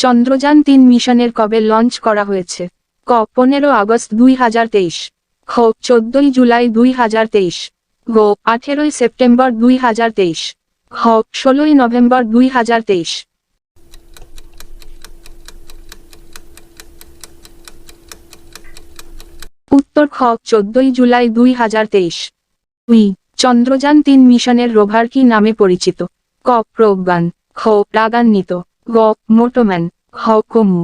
চন্দ্রযান-3 মিশনের কবে লঞ্চ করা হয়েছে? ক 15 আগস্ট 2023, খ 14 জুলাই 2023, গ 18 সেপ্টেম্বর 2023, খ 16 নভেম্বর 2023। উত্তর খ 14 জুলাই 2023। চন্দ্রযান-3 মিশনের রোভার কি নামে পরিচিত? ক প্রজ্ঞান, খ রাগান্বিত, গ মোটোম্যান, খ কমু।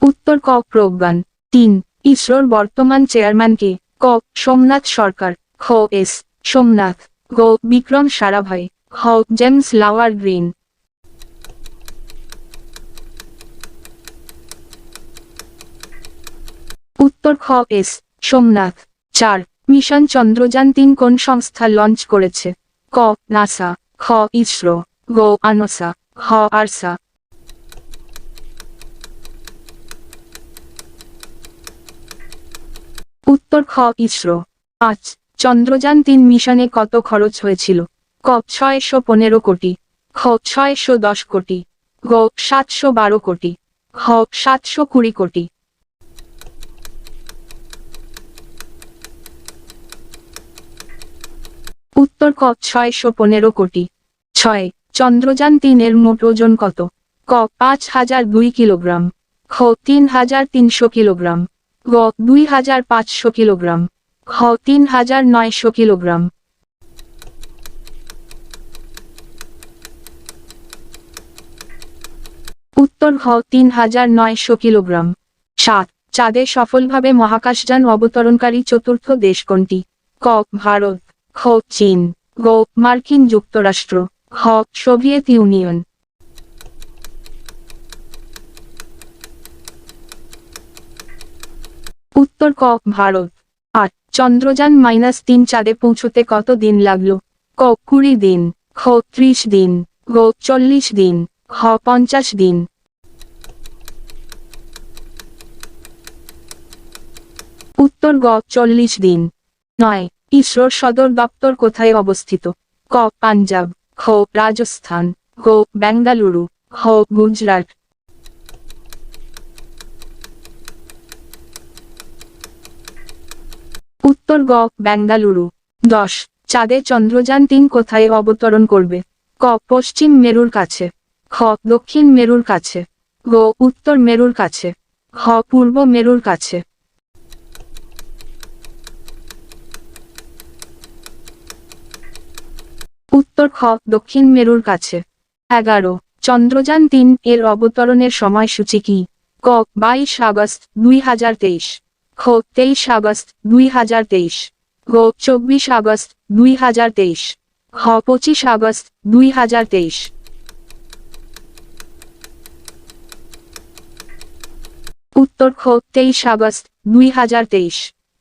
উত্তর ক প্রজ্ঞান। 3 ইসরোর বর্তমান চেয়ারম্যান কে? ক সোমনাথ সরকার, খ এস সোমনাথ, গ বিক্রম সারাভাই, খ জেমস লাওয়ার গ্রিন। উত্তর খ এস সোমনাথ। 4 মিশন চন্দ্রযান-3 কোন সংস্থা লঞ্চ করেছে? ক নাসা, খ ইসরো, গ আনসা, খ আরসা। উত্তর খ ইসরো। 5 চন্দ্রযান-3 মিশনে কত খরচ হয়েছিল? ক 615 কোটি, খ 610 কোটি, গ 712 কোটি, খ 720 কোটি। উত্তর ক 615 কোটি। 6 চন্দ্রযান-3 এর মোট ওজন কত? ক 5002 কিলোগ্রাম, খ 3300 কিলোগ্রাম, গ 2500 কিলোগ্রাম, খ 3900 কিলোগ্রাম। উত্তর খ 3900 কিলোগ্রাম। 7 চাঁদে সফলভাবে মহাকাশযান অবতরণকারী চতুর্থ দেশ কোনটি? ক ভারত, খ চীন, গ মার্কিন যুক্তরাষ্ট্র, খ সোভিয়েত ইউনিয়ন। উত্তর ক ভারত। 8 চন্দ্রযান-3 চাঁদে পৌঁছতে কত দিন লাগলো? ক 20 দিন, খ 30 দিন, গ 40 দিন, খ 50 দিন। উত্তর গ 40 দিন। 9 ইসরোর সদর দপ্তর কোথায় অবস্থিত? ক পাঞ্জাব, খ রাজস্থান, গ বেঙ্গালুরু, খ গুজরাট। উত্তর গ বেঙ্গালুরু। 10 চাঁদে চন্দ্রযান-3 কোথায় অবতরণ করবে? ক পশ্চিম মেরুর কাছে, খ দক্ষিণ মেরুর কাছে, গ উত্তর মেরুর কাছে, খ পূর্ব মেরুর কাছে। উত্তর খ দক্ষিণ মেরুর কাছে। 11 চন্দ্রযান-3 এর অবতরণের সময়সূচি কি? ক 22 আগস্ট 2023, খ 23 আগস্ট 2023, গ 24 আগস্ট 2023, খ 25 আগস্ট 2023। উত্তর খ 23 আগস্ট 2023।